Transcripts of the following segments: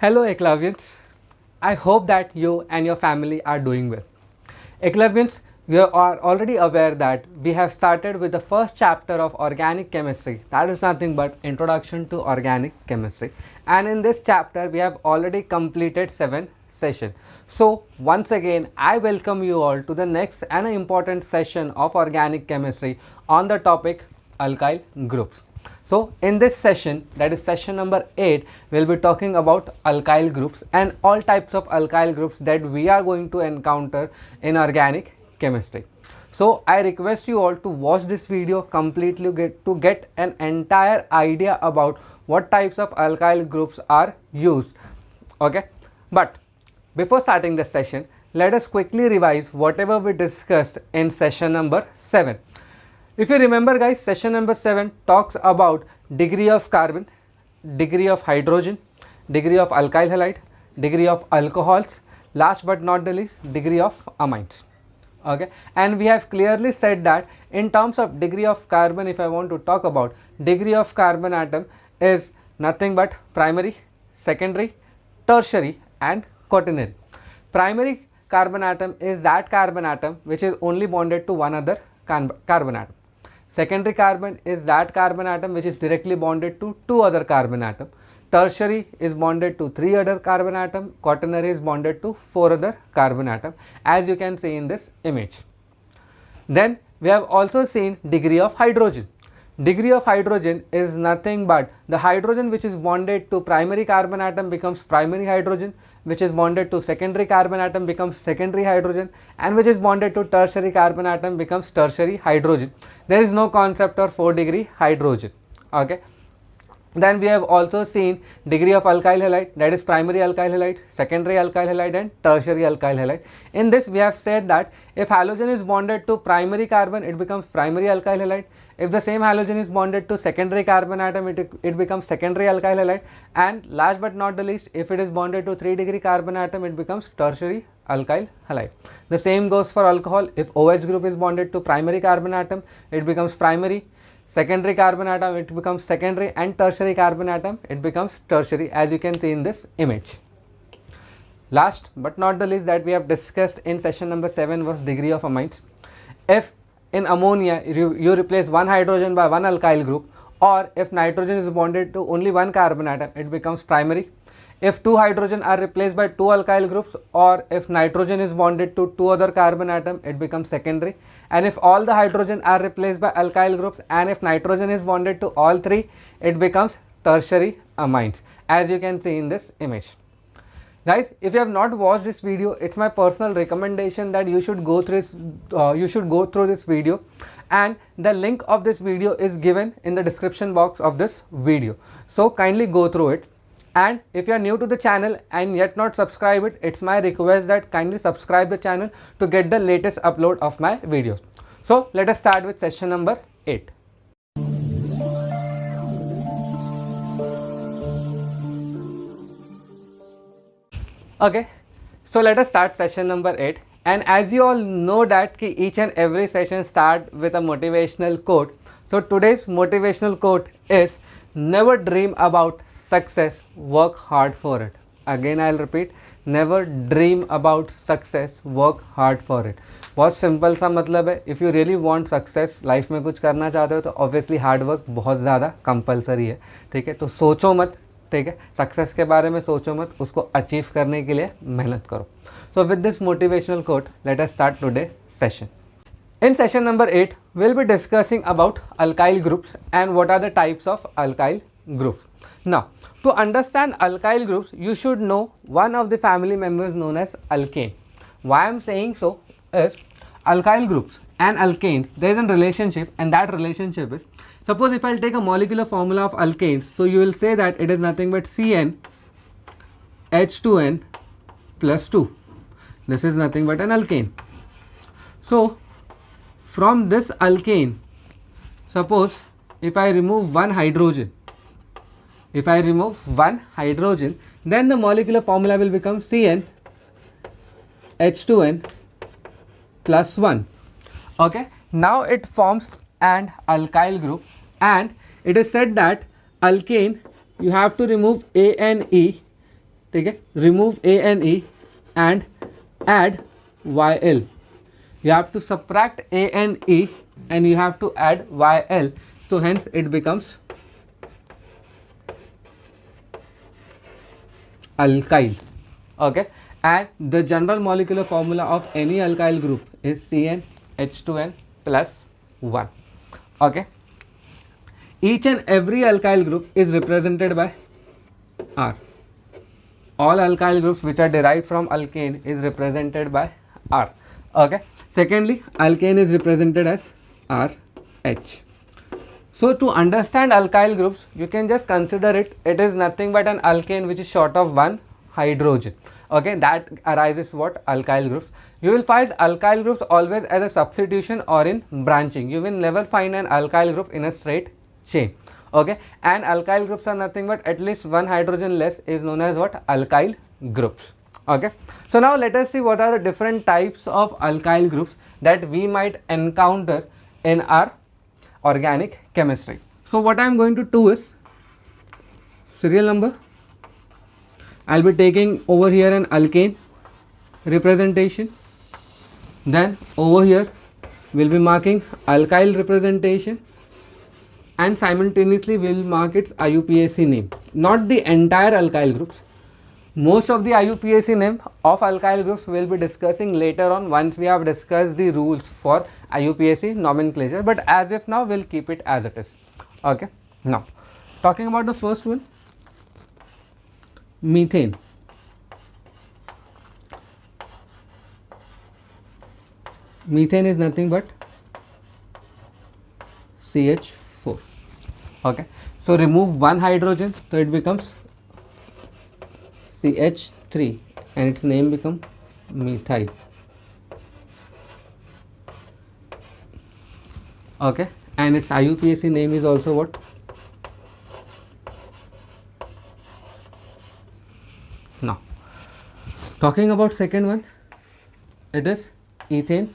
Hello Eclavians, I hope that you and your family are doing well. Eclavians, you are already aware that we have started with the first chapter of organic chemistry, that is nothing but Introduction to Organic Chemistry, and in this chapter we have already completed 7 sessions. So once again I welcome you all to the next and important session of organic chemistry on the topic alkyl groups. So in this session, that is session number 8, we will be talking about alkyl groups and all types of alkyl groups that we are going to encounter in organic chemistry. So I request you all to watch this video completely to get an entire idea about what types of alkyl groups are used. Okay, but before starting the session, let us quickly revise whatever we discussed in session number 7. If you remember guys, session number 7 talks about degree of carbon, degree of hydrogen, degree of alkyl halide, degree of alcohols, last but not the least degree of amines. Okay, and we have clearly said that in terms of degree of carbon, if I want to talk about degree of carbon atom is nothing but primary, secondary, tertiary and quaternary. Primary carbon atom is that carbon atom which is only bonded to one other carbon atom. Secondary carbon is that carbon atom which is directly bonded to 2 other carbon atoms. Tertiary is bonded to 3 other carbon atoms. Quaternary is bonded to 4 other carbon atoms, as you can see in this image. Then we have also seen degree of hydrogen. Degree of hydrogen is nothing but the hydrogen which is bonded to primary carbon atom becomes primary hydrogen, which is bonded to secondary carbon atom becomes secondary hydrogen, and which is bonded to tertiary carbon atom becomes tertiary hydrogen. There is no concept of 4-degree hydrogen. Okay. Then we have also seen degree of alkyl halide, that is primary alkyl halide, secondary alkyl halide and tertiary alkyl halide. In this we have said that if halogen is bonded to primary carbon, it becomes primary alkyl halide. If the same halogen is bonded to secondary carbon atom, it becomes secondary alkyl halide, and last but not the least, if it is bonded to 3-degree carbon atom, it becomes tertiary alkyl halide. The same goes for alcohol. If OH group is bonded to primary carbon atom, it becomes primary, secondary carbon atom it becomes secondary, and tertiary carbon atom it becomes tertiary, as you can see in this image. Last but not the least that we have discussed in session number 7 was degree of amines. If in ammonia you replace one hydrogen by one alkyl group, or if nitrogen is bonded to only one carbon atom, it becomes primary. If 2 hydrogen are replaced by 2 alkyl groups, or if nitrogen is bonded to 2 other carbon atom, it becomes secondary. And if all the hydrogen are replaced by alkyl groups, and if nitrogen is bonded to all 3, it becomes tertiary amines, as you can see in this image. Guys, if you have not watched this video, it's my personal recommendation that you should go through this video, and the link of this video is given in the description box of this video. So kindly go through it. And if you are new to the channel and yet not subscribe it, it's my request that kindly subscribe the channel to get the latest upload of my videos. So let us start with session number 8. Okay, so let us start session number 8. And as you all know that each and every session start with a motivational quote. So today's motivational quote is, never dream about success, work hard for it. Again I'll repeat, never dream about success, work hard for it. बहुत simple सा मतलब है, if you really want success, life में कुछ करना चाहते हो तो ऑब्वियसली हार्ड वर्क बहुत ज़्यादा कंपलसरी है. ठीक है, तो सोचो मत. ठीक है, सक्सेस के बारे में सोचो मत, उसको अचीव करने के लिए मेहनत करो. सो with this motivational quote let us start today session. In session number 8, we'll be discussing about alkyl groups and what are the types of alkyl groups. Now, to understand alkyl groups, you should know one of the family members known as alkane. Why I'm saying so is, alkyl groups and alkanes, there is a relationship, and that relationship is, suppose if I'll take a molecular formula of alkanes, so you will say that it is nothing but CN H2N plus 2. This is nothing but an alkane. So from this alkane, suppose if I remove one hydrogen, then the molecular formula will become CN H2N plus 1. Okay, now it forms an alkyl group, and it is said that alkane you have to remove A and E ठीक है, remove ANE and add YL. You have to subtract ANE and you have to add YL, so hence it becomes alkyl. Okay, and the general molecular formula of any alkyl group is CnH2n plus 1. Okay, each and every alkyl group is represented by R. All alkyl groups which are derived from alkane is represented by R. Okay, secondly, alkane is represented as RH. So to understand alkyl groups, you can just consider it is nothing but an alkane which is short of one hydrogen. Okay, that arises what? Alkyl groups. You will find alkyl groups always as a substitution or in branching. You will never find an alkyl group in a straight chain. Okay, and alkyl groups are nothing but at least one hydrogen less is known as what? Alkyl groups. Okay, so now let us see what are the different types of alkyl groups that we might encounter in our organic chemistry. So what I am going to do is, serial number, I'll be taking over here an alkane representation, then over here we'll be marking alkyl representation, and simultaneously we will mark its IUPAC name. Not the entire alkyl groups. Most of the IUPAC name of alkyl groups we will be discussing later on once we have discussed the rules for IUPAC nomenclature, but as if now we'll keep it as it is. Okay, now talking about the first one, methane. Methane is nothing but CH4. Okay, so remove one hydrogen, so it becomes CH3 and its name becomes methyl. Okay, and its IUPAC name is also what? Now talking about second one, it is ethane.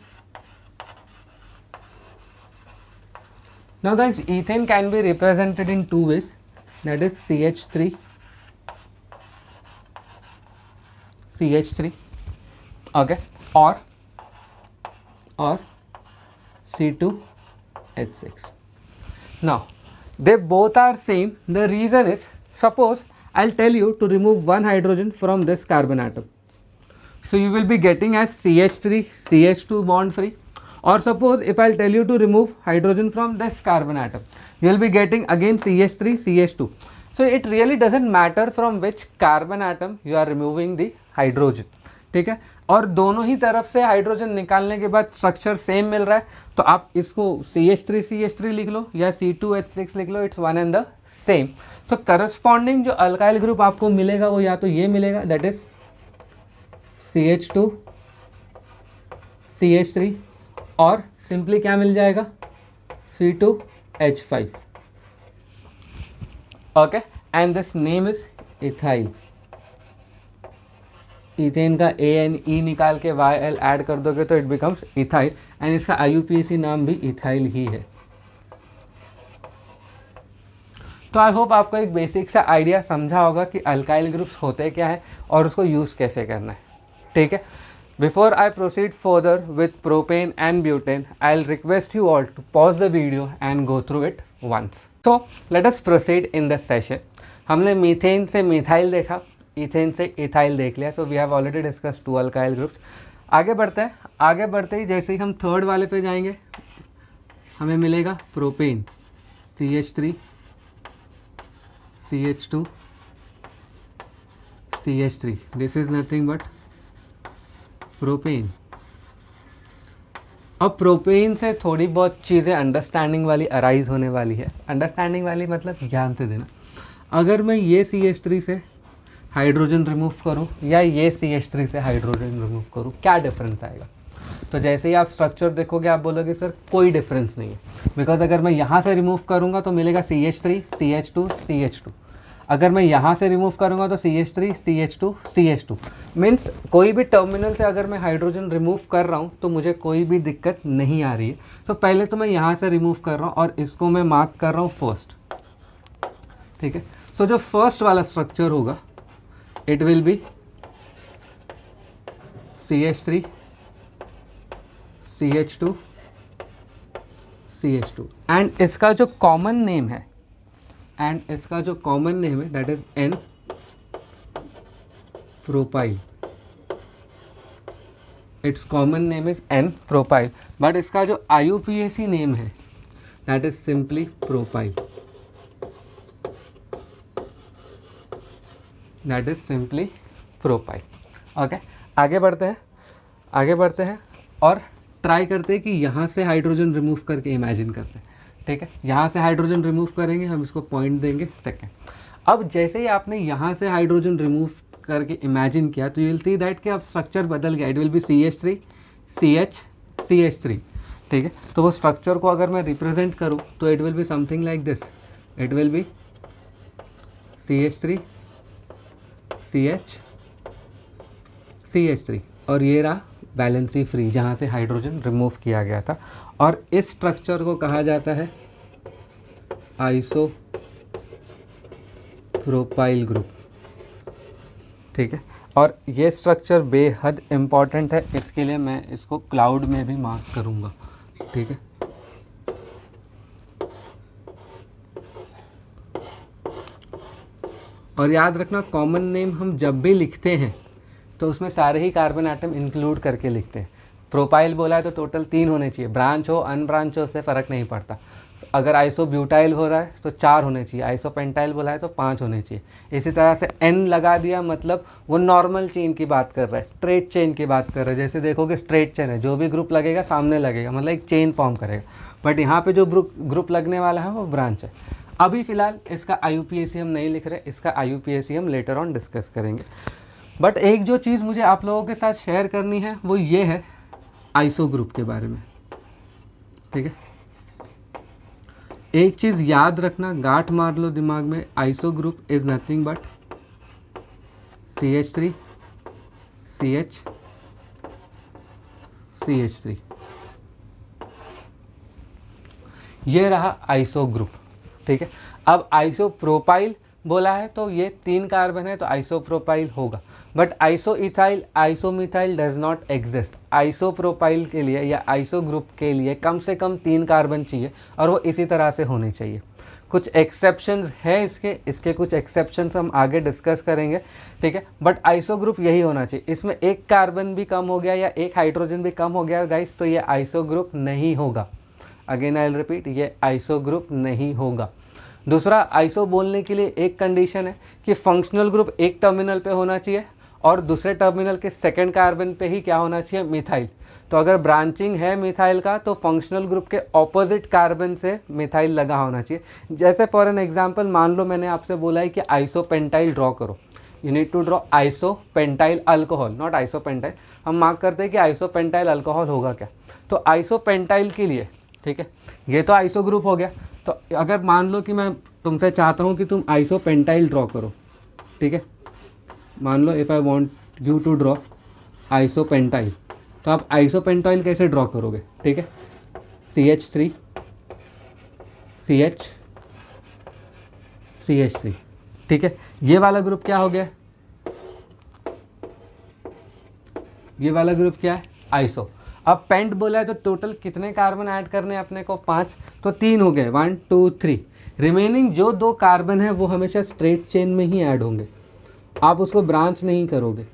Now guys, ethane can be represented in two ways, that is CH3, okay, or C2H6. Now they both are same. The reason is, suppose I'll tell you to remove one hydrogen from this carbon atom, so you will be getting as CH3 CH2 bond free. Or suppose if I'll tell you to remove hydrogen from this carbon atom, you will be getting again CH3 CH2. So it really doesn't matter from which carbon atom you are removing the hydrogen. ठीक है, और दोनों ही तरफ से hydrogen निकालने के बाद structure same मिल रहा है, तो आप इसको CH3 लिख लो या C2H6 लिख लो, it's one and the same. So corresponding जो अल्काइल ग्रुप आपको मिलेगा वो या तो ये मिलेगा, दैट इज CH2 CH3, और सिंपली क्या मिल जाएगा, C2H5. Okay, and this name is ethyl. Ethane का ANE निकाल के YL ऐड कर दोगे तो इट बिकम्स इथाइल, एंड इसका IUPAC नाम भी इथाइल ही है. तो आई होप आपको एक बेसिक सा आइडिया समझा होगा कि अल्काइल ग्रुप्स होते क्या है और उसको यूज़ कैसे करना है. ठीक है, before I proceed further with propane and butane, I will request you all to pause the video and go through it once. So let us proceed in this session. हमने मीथेन से methyl देखा, ethane से ethyl देख लिया. So we have already discuss two alkyl groups. आगे बढ़ते हैं. आगे बढ़ते ही जैसे ही हम थर्ड वाले पे जाएंगे, हमें मिलेगा propane, CH3 CH2 CH3. This is nothing but propane. अब प्रोपेन से थोड़ी बहुत चीज़ें अंडरस्टैंडिंग वाली अराइज होने वाली है. अंडरस्टैंडिंग वाली मतलब ध्यान से देना. अगर मैं ये CH3 से हाइड्रोजन रिमूव करूं या ये CH3 से हाइड्रोजन रिमूव करूं, क्या डिफरेंस आएगा? तो जैसे ही आप स्ट्रक्चर देखोगे आप बोलोगे सर कोई डिफरेंस नहीं है, बिकॉज अगर मैं यहाँ से रिमूव करूँगा तो मिलेगा CH3 CH2 CH2. अगर मैं यहाँ से रिमूव करूँगा तो CH3 CH2 CH2. मीन्स कोई भी टर्मिनल से अगर मैं हाइड्रोजन रिमूव कर रहा हूँ तो मुझे कोई भी दिक्कत नहीं आ रही है. तो पहले तो मैं यहाँ से रिमूव कर रहा हूँ और इसको मैं मार्क कर रहा हूँ फर्स्ट. ठीक है, सो जो फर्स्ट वाला स्ट्रक्चर होगा it will be CH3 CH2 CH2 and इसका जो कॉमन नेम है that is N propyl. It's common name is N propyl, but इसका जो IUPAC नेम है that is simply propyl. That is simply propyl. Okay, आगे बढ़ते हैं और ट्राई करते हैं कि यहाँ से हाइड्रोजन रिमूव करके इमेजिन करते हैं. ठीक है, यहाँ से हाइड्रोजन रिमूव करेंगे, हम इसको पॉइंट देंगे सेकेंड. अब जैसे ही आपने यहाँ से हाइड्रोजन रिमूव करके इमेजिन किया तो यू विल सी दैट कि अब स्ट्रक्चर बदल गया. It will be CH3 CH CH3. ठीक है, तो वो स्ट्रक्चर को अगर मैं रिप्रेजेंट करूँ तो it will be something like this. It will be CH3 CH CH3 और ये रहा वैलेंसी फ्री जहाँ से हाइड्रोजन रिमूव किया गया था. और इस स्ट्रक्चर को कहा जाता है आइसोप्रोपाइल ग्रुप. ठीक है, और ये स्ट्रक्चर बेहद इम्पॉर्टेंट है, इसके लिए मैं इसको क्लाउड में भी मार्क करूँगा. ठीक है, और याद रखना कॉमन नेम हम जब भी लिखते हैं तो उसमें सारे ही कार्बन एटम इंक्लूड करके लिखते हैं. प्रोपाइल बोला है तो टोटल 3 होने चाहिए, ब्रांच हो अनब्रांच हो उससे फ़र्क नहीं पड़ता. अगर आइसोब्यूटाइल हो रहा है तो 4 होने चाहिए, आइसोपेंटाइल बोला है तो 5 होने चाहिए. इसी तरह से N लगा दिया मतलब वो नॉर्मल चेन की बात कर रहा है, स्ट्रेट चेन की बात कर रहा है. जैसे देखोगे स्ट्रेट चेन है, जो भी ग्रुप लगेगा सामने लगेगा, मतलब एक चेन फॉर्म करेगा. बट यहाँ पे जो ग्रुप लगने वाला है वो ब्रांच है. अभी फ़िलहाल इसका IUPAC हम नहीं लिख रहे, इसका IUPAC हम लेटर ऑन डिस्कस करेंगे. बट एक जो चीज़ मुझे आप लोगों के साथ शेयर करनी है वो ये है आइसो ग्रुप के बारे में. ठीक है, एक चीज़ याद रखना, गांठ मार लो दिमाग में, iso group is nothing but CH3 CH CH3. ये रहा आइसो ग्रुप. ठीक है, अब आइसोप्रोपाइल बोला है तो ये 3 कार्बन है तो आइसोप्रोपाइल होगा. But isoethyl isomethyl does not exist. Isopropyl के लिए या आइसो ग्रुप के लिए कम से कम 3 कार्बन चाहिए और वो इसी तरह से होने चाहिए. कुछ एक्सेप्शंस है इसके कुछ एक्सेप्शंस हम आगे डिस्कस करेंगे. ठीक है, बट आइसो ग्रुप यही होना चाहिए. इसमें एक कार्बन भी कम हो गया या एक हाइड्रोजन भी कम हो गया गाइस तो ये आइसो ग्रुप नहीं होगा. अगेन आई विल रिपीट, ये आइसो ग्रुप नहीं होगा. दूसरा, आइसो बोलने के लिए एक कंडीशन है कि फंक्शनल ग्रुप एक टर्मिनल पे होना चाहिए और दूसरे टर्मिनल के सेकंड कार्बन पे ही क्या होना चाहिए, मिथाइल. तो अगर ब्रांचिंग है मिथाइल का तो फंक्शनल ग्रुप के ऑपोजिट कार्बन से मिथाइल लगा होना चाहिए. जैसे फॉर एन एग्जांपल मान लो मैंने आपसे बोला है कि आइसोपेंटाइल ड्रॉ करो. You need to draw isopentyl alcohol, not isopentyl. हम मार्क करते हैं कि आइसोपेंटाइल अल्कोहल होगा क्या. तो आइसोपेंटाइल के लिए, ठीक है, ये तो आइसो ग्रुप हो गया. तो अगर मान लो कि मैं तुमसे चाहता हूँ कि तुम आइसोपेंटाइल ड्रॉ करो. ठीक है, मान लो if I want you to draw isopentyl, तो आप आइसोपेंटाइल कैसे ड्रॉ करोगे. ठीक है, CH3 CH CH3. ठीक है, ये वाला ग्रुप क्या हो गया, ये वाला ग्रुप क्या है, आइसो. अब पेंट बोला है तो टोटल कितने कार्बन ऐड करने हैं अपने को, 5. तो 3 हो गए, 1 2 3. रिमेनिंग जो 2 कार्बन है वो हमेशा स्ट्रेट चेन में ही ऐड होंगे, आप उसको ब्रांच नहीं करोगे.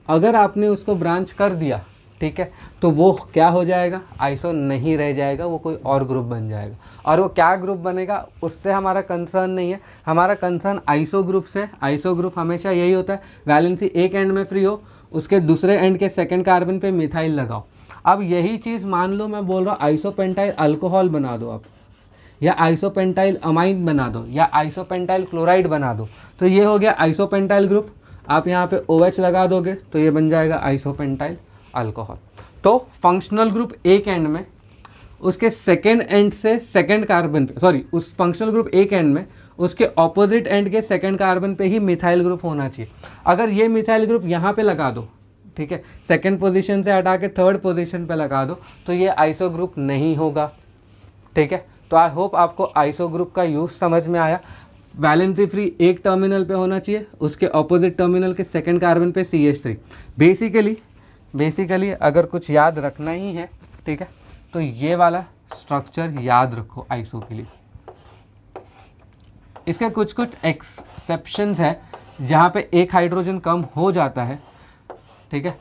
अगर आपने उसको ब्रांच कर दिया, ठीक है, तो वो क्या हो जाएगा, आइसो नहीं रह जाएगा, वो कोई और ग्रुप बन जाएगा. और वो क्या ग्रुप बनेगा उससे हमारा कंसर्न नहीं है, हमारा कंसर्न आइसो ग्रुप से. आइसो ग्रुप हमेशा यही होता है, वैलेंसी एक एंड में फ्री हो, उसके दूसरे एंड के सेकेंड कार्बन पे मिथाइल लगाओ. अब यही चीज़ मान लो मैं बोल रहा हूँ आइसोपेंटाइल अल्कोहल बना दो आप, या आइसोपेंटाइल अमाइन बना दो, या आइसोपेंटाइल क्लोराइड बना दो, तो ये हो गया आइसोपेंटाइल ग्रुप. आप यहाँ पे OH लगा दोगे तो ये बन जाएगा आइसोपेंटाइल अल्कोहल. तो फंक्शनल ग्रुप एक एंड में, उसके सेकेंड एंड से सेकेंड कार्बन पे, सॉरी, उस फंक्शनल ग्रुप एक एंड में उसके ऑपोजिट एंड के सेकेंड कार्बन पे ही मिथाइल ग्रुप होना चाहिए. अगर ये मिथाइल ग्रुप यहाँ पे लगा दो, ठीक है, सेकेंड पोजीशन से हटा के थर्ड पोजीशन पे लगा दो, तो ये आइसो ग्रुप नहीं होगा. ठीक है, तो आई होप आपको आइसो ग्रुप का यूज समझ में आया. वैलेंसी फ्री एक टर्मिनल पे होना चाहिए, उसके ऑपोजिट टर्मिनल के सेकंड कार्बन पे CH3। बेसिकली अगर कुछ याद रखना ही है, ठीक है, तो ये वाला स्ट्रक्चर याद रखो आइसो के लिए। इसके कुछ एक्सेप्शंस है जहाँ पे एक हाइड्रोजन कम हो जाता है, ठीक है,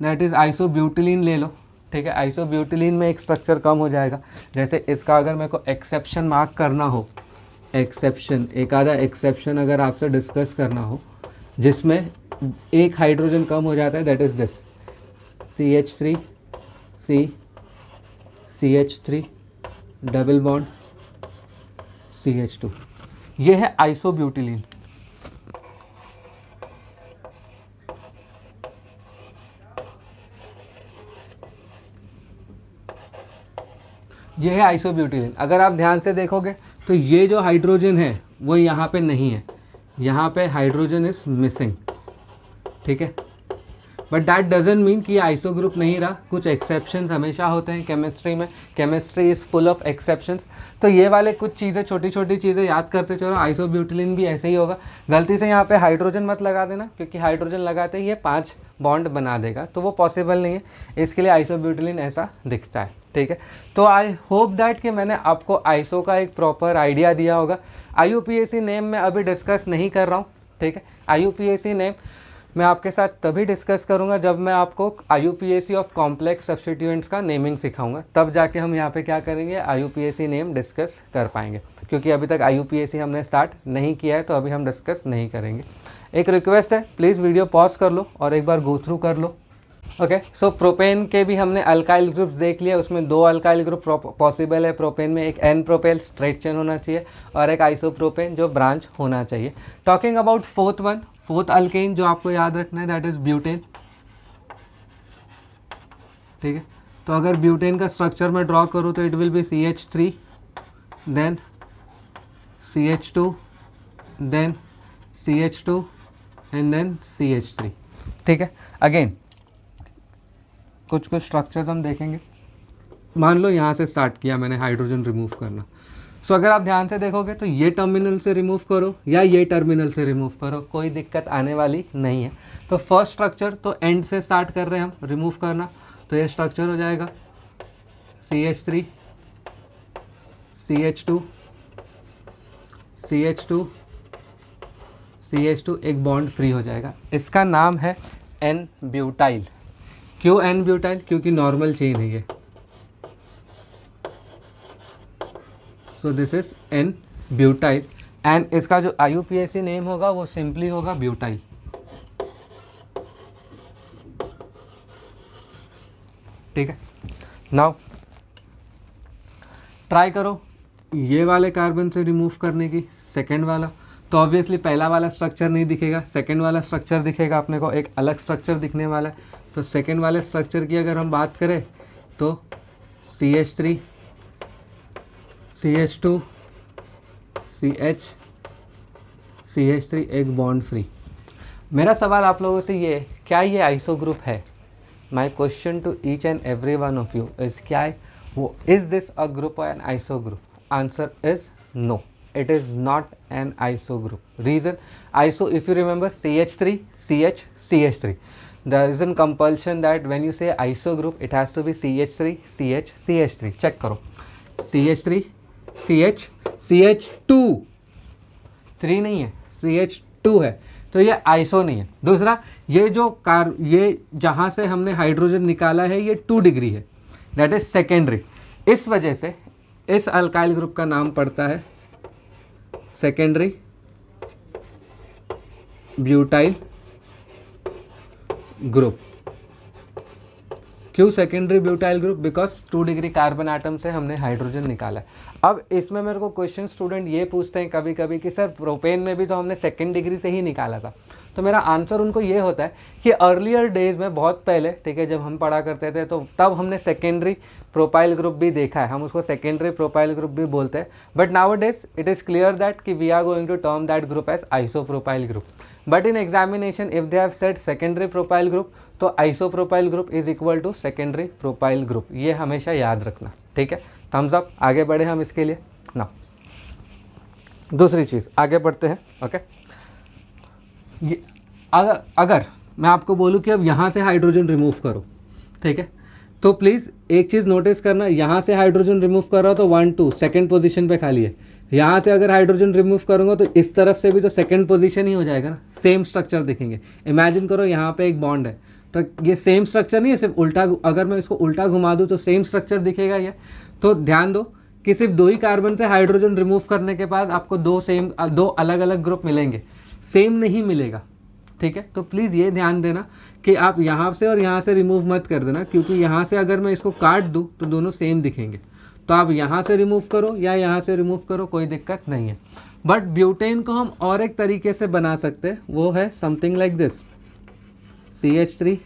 दैट इज़ आइसोब्यूटिलीन ले लो, ठीक है। आइसोब्यूटिलीन में एक स्ट्रक्चर कम हो जाएगा। जैसे इसका अगर मेरे को एक्सेप्शन मार्क करना हो, एक्सेप्शन, एक आधा एक्सेप्शन अगर आपसे डिस्कस करना हो जिसमें एक हाइड्रोजन कम हो जाता है, that is this CH3 CH3 double bond CH2, ये है आइसोब्यूटिलीन। ये है आइसोब्यूटिलीन। अगर आप ध्यान से देखोगे तो ये जो हाइड्रोजन है वो यहाँ पे नहीं है, यहाँ पे हाइड्रोजन इज मिसिंग, ठीक है। बट दैट डजंट मीन कि आइसो ग्रुप नहीं रहा, कुछ एक्सेप्शंस हमेशा होते हैं केमिस्ट्री में, chemistry is full of exceptions. तो ये वाले कुछ चीज़ें, छोटी छोटी चीज़ें याद करते चलो। आइसोब्यूटिलीन भी ऐसे ही होगा। गलती से यहाँ पे हाइड्रोजन मत लगा देना, क्योंकि हाइड्रोजन लगाते ही ये 5 बॉन्ड बना देगा, तो वो पॉसिबल नहीं है, इसके लिए आइसोब्यूटिलीन ऐसा दिखता है, ठीक है। तो आई होप दैट कि मैंने आपको आइसो का एक प्रॉपर आइडिया दिया होगा। IUPAC नेम मैं अभी डिस्कस नहीं कर रहा हूँ, ठीक है। IUPAC नेम मैं आपके साथ तभी डिस्कस करूंगा जब मैं आपको IUPAC ऑफ कॉम्प्लेक्स सब्स्टिट्यूएंट्स का नेमिंग सिखाऊंगा, तब जाके हम यहाँ पे क्या करेंगे, IUPAC नेम डिस्कस कर पाएंगे। क्योंकि अभी तक IUPAC हमने स्टार्ट नहीं किया है, तो अभी हम डिस्कस नहीं करेंगे। एक रिक्वेस्ट है, प्लीज़ वीडियो पॉज कर लो और एक बार गो थ्रू कर लो। ओके, सो प्रोपेन के भी हमने अल्काइल ग्रुप्स देख लिया, उसमें 2 अल्काइल ग्रुप पॉसिबल है प्रोपेन में, एक N प्रोपेन स्ट्रेट चेन होना चाहिए और एक आइसोप्रोपेन जो ब्रांच होना चाहिए। टॉकिंग अबाउट फोर्थ अल्केन जो आपको याद रखना है, दैट इज ब्यूटेन, ठीक है। तो अगर ब्यूटेन का स्ट्रक्चर में ड्रॉ करूँ तो it will be CH3 then CH2 then CH2 and then CH3, ठीक है। अगेन कुछ स्ट्रक्चर्स हम देखेंगे। मान लो यहाँ से स्टार्ट किया मैंने हाइड्रोजन रिमूव करना, सो अगर आप ध्यान से देखोगे तो ये टर्मिनल से रिमूव करो या ये टर्मिनल से रिमूव करो, कोई दिक्कत आने वाली नहीं है। तो फर्स्ट स्ट्रक्चर तो एंड से स्टार्ट कर रहे हैं हम रिमूव करना, तो ये स्ट्रक्चर हो जाएगा CH3 CH2 CH2 CH2, एक बॉन्ड फ्री हो जाएगा। इसका नाम है N ब्यूटाइल। क्यों N ब्यूटाइल? क्योंकि नॉर्मल चेन है ये। So this is N butyl and इसका जो IUPAC नेम होगा वो सिंपली होगा ब्यूटाइल, ठीक है। नाउ ट्राई करो ये वाले कार्बन से रिमूव करने की, सेकेंड वाला, तो ऑब्वियसली पहला वाला स्ट्रक्चर नहीं दिखेगा, सेकेंड वाला स्ट्रक्चर दिखेगा अपने को, एक अलग स्ट्रक्चर दिखने वाला है। तो सेकेंड वाले स्ट्रक्चर की अगर हम बात करें तो CH3 CH2 CH3, एक बॉन्ड फ्री। मेरा सवाल आप लोगों से ये है, क्या ये आइसो ग्रुप है? My question to each and every one of you is, क्या है वो, इज दिस अ ग्रुप और an iso group? Answer is no, it is not an iso group. Reason, iso, if you remember, CH3 CH CH3, there is a compulsion that when you say iso group it has to be CH3 CH CH3. check करो, CH3 CH CH2, 3 नहीं है, CH2 है, तो ये iso नहीं है। दूसरा, ये जो ये जहाँ से हमने हाइड्रोजन निकाला है ये 2 डिग्री है, दैट इज सेकेंडरी। इस वजह से इस अल्काइल ग्रुप का नाम पड़ता है सेकेंडरी ब्यूटाइल ग्रुप। क्यों secondary butyl group? Because 2 degree carbon atom से हमने हाइड्रोजन निकाला है। अब इसमें मेरे को क्वेश्चन स्टूडेंट ये पूछते हैं कभी कभी कि सर प्रोपेन में भी तो हमने सेकेंड डिग्री से ही निकाला था। तो मेरा आंसर उनको ये होता है कि अर्लियर डेज में, बहुत पहले, ठीक है, जब हम पढ़ा करते थे तो तब हमने सेकेंडरी प्रोपाइल ग्रुप भी देखा है, हम उसको सेकेंडरी प्रोपाइल ग्रुप भी बोलते हैं। But now days it is clear that कि we are going to term that group as isopropyl group. But in examination if they have said secondary propyl group, तो isopropyl group is equal to secondary propyl group, ये हमेशा याद रखना, ठीक है। Thums up, आगे बढ़े हम इसके लिए ना। दूसरी चीज़, आगे बढ़ते हैं। ओके, ये अगर मैं आपको बोलूँ कि अब यहाँ से हाइड्रोजन रिमूव करो, ठीक है, तो प्लीज़ एक चीज़ नोटिस करना, यहाँ से हाइड्रोजन रिमूव कर रहा हो तो 1 2 सेकेंड पोजीशन पे खाली है। यहाँ से अगर हाइड्रोजन रिमूव करूँगा तो इस तरफ से भी तो सेकेंड पोजीशन ही हो जाएगा ना, सेम स्ट्रक्चर दिखेंगे। इमेजिन करो यहाँ पे एक बॉन्ड है, तो ये सेम स्ट्रक्चर नहीं है, सिर्फ उल्टा, अगर मैं इसको उल्टा घुमा दूँ तो सेम स्ट्रक्चर दिखेगा ये। तो ध्यान दो कि सिर्फ 2 ही कार्बन से हाइड्रोजन रिमूव करने के बाद आपको दो अलग अलग ग्रुप मिलेंगे, सेम नहीं मिलेगा, ठीक है। तो प्लीज़ ये ध्यान देना कि आप यहाँ से और यहाँ से रिमूव मत कर देना, क्योंकि यहाँ से अगर मैं इसको काट दूँ तो दोनों सेम दिखेंगे। तो आप यहाँ से रिमूव करो या यहाँ से रिमूव करो, कोई दिक्कत नहीं है। बट ब्यूटेन को हम और एक तरीके से बना सकते हैं, वो है something like this, CH3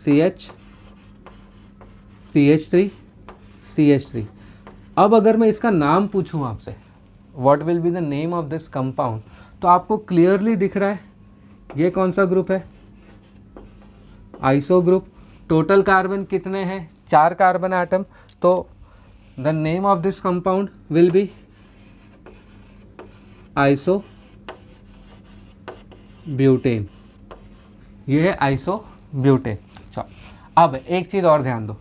CH CH3 CH3। अब अगर मैं इसका नाम पूछूं आपसे, what will be the name of this compound, तो आपको क्लियरली दिख रहा है ये कौन सा ग्रुप है, आइसो ग्रुप। टोटल कार्बन कितने हैं, 4 कार्बन एटम। तो the name of this compound will be iso butane, ये है आइसो ब्यूटेन। अब एक चीज़ और ध्यान दो,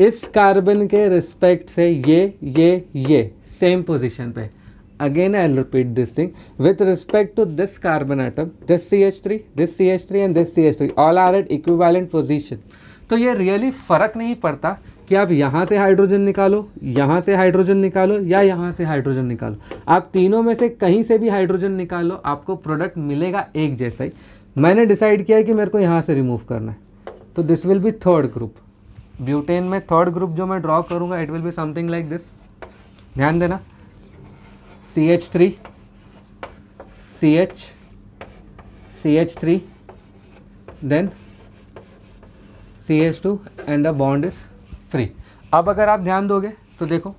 इस कार्बन के रिस्पेक्ट से ये सेम पोजीशन पे, again I'll repeat this thing, with respect to this carbon atom, this CH3 and this CH3 all are at equivalent position। तो ये रियली फ़र्क नहीं पड़ता कि आप यहाँ से हाइड्रोजन निकालो, यहाँ से हाइड्रोजन निकालो या यहाँ से हाइड्रोजन निकालो, आप तीनों में से कहीं से भी हाइड्रोजन निकालो, आपको प्रोडक्ट मिलेगा एक जैसा ही। मैंने डिसाइड किया है कि मेरे को यहाँ से रिमूव करना है, तो this will be third group. Butane में थर्ड ग्रुप जो मैं ड्रॉ करूँगा, it will be something like this. ध्यान देना, CH3 CH CH3 then CH2 and the bond is free। अब अगर आप ध्यान दोगे तो देखो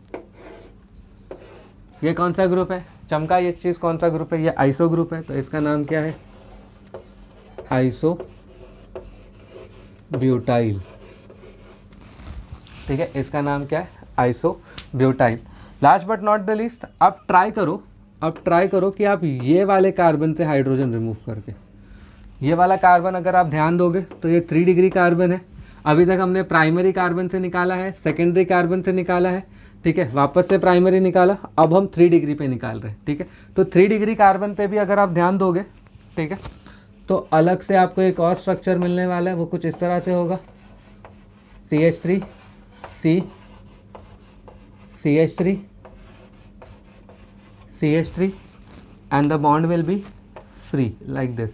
ये कौन सा ग्रुप है, चमका ये चीज़ कौन सा ग्रुप है, ये आइसो ग्रुप है। तो इसका नाम क्या है, आइसो ब्यूटाइल, ठीक है, इसका नाम क्या है, iso butyl. Last but not the least, अब ट्राई करो कि आप ये वाले कार्बन से हाइड्रोजन रिमूव करके, ये वाला कार्बन अगर आप ध्यान दोगे तो ये 3 डिग्री कार्बन है। अभी तक हमने प्राइमरी कार्बन से निकाला है, सेकेंडरी कार्बन से निकाला है, ठीक है, वापस से प्राइमरी निकाला, अब हम 3 डिग्री पे निकाल रहे हैं, ठीक है। तो 3 डिग्री कार्बन पे भी अगर आप ध्यान दोगे, ठीक है, तो अलग से आपको एक और स्ट्रक्चर मिलने वाला है, वो कुछ इस तरह से होगा, CH3 CH3 CH3 and the bond will be free like this।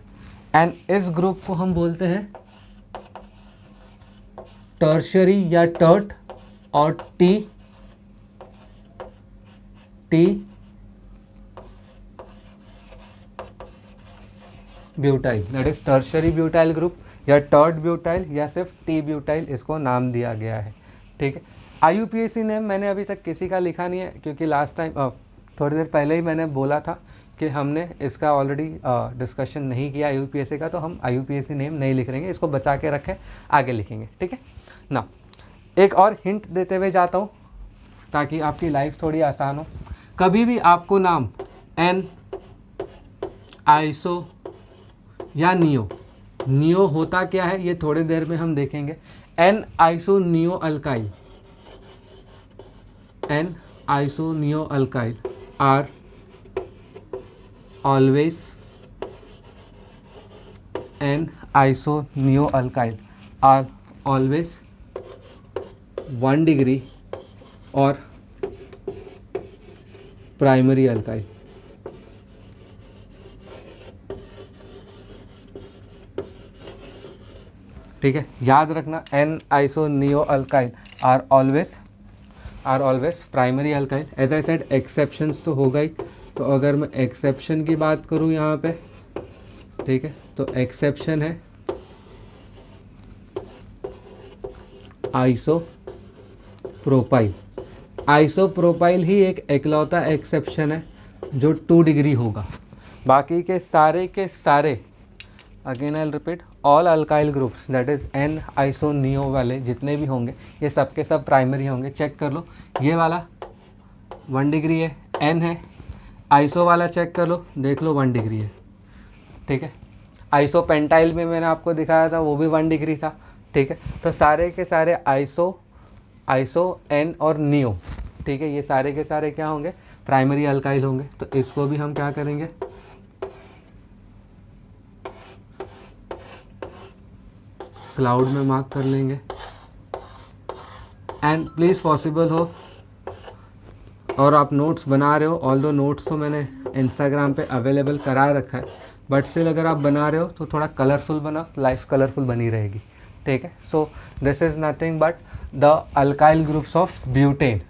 and इस ग्रुप को हम बोलते हैं टर्शरी या टर्ट और T butyl, that is tertiary butyl group या टर्ट ब्यूटाइल या सिर्फ टी ब्यूटाइल, इसको नाम दिया गया है, ठीक है। IUPAC नेम मैंने अभी तक किसी का लिखा नहीं है, क्योंकि लास्ट टाइम थोड़ी देर पहले ही मैंने बोला था कि हमने इसका ऑलरेडी डिस्कशन नहीं किया IUPAC का, तो हम IUPAC नेम नहीं लिख रहेंगे, इसको बचा के रखें, आगे लिखेंगे, ठीक है ना। एक और हिंट देते हुए जाता हूँ ताकि आपकी लाइफ थोड़ी आसान हो। कभी भी आपको नाम एन, आइसो या नियो होता क्या है ये थोड़ी देर में हम देखेंगे। N iso neo alkyl, n iso neo alkyl are always, n iso neo alkyl are always 1 degree और प्राइमरी अल्काइल। ठीक है, याद रखना, n iso neo alkyl are always primary alkyl. As I said exceptions तो होगा ही, तो अगर मैं एक्सेप्शन की बात करूं यहाँ पे, ठीक है, तो एक्सेप्शन है आइसोप्रोपाइल। आइसोप्रोपाइल ही एक एकलौता एक्सेप्शन है जो 2 डिग्री होगा, बाकी के सारे again I repeat, all alkyl groups that is an iso neo वाले जितने भी होंगे ये सब के सब प्राइमरी होंगे। चेक कर लो, ये वाला 1 डिग्री है, एन है, आइसो वाला चेक कर लो, देख लो 1 डिग्री है, ठीक है। आइसो पेंटाइल में मैंने आपको दिखाया था, वो भी 1 डिग्री था, ठीक है। तो सारे के सारे आइसो एन और नियो, ठीक है, ये सारे के सारे क्या होंगे, प्राइमरी अल्काइल होंगे। तो इसको भी हम क्या करेंगे, क्लाउड में मार्क कर लेंगे। एंड प्लीज़ पॉसिबल हो और आप नोट्स बना रहे हो, ऑल्दो नोट्स तो मैंने इंस्टाग्राम पे अवेलेबल करा रखा है, बट स्टिल अगर आप बना रहे हो तो थोड़ा कलरफुल बनाओ, लाइफ कलरफुल बनी रहेगी, ठीक है। So this is nothing but the alkyl groups of butane.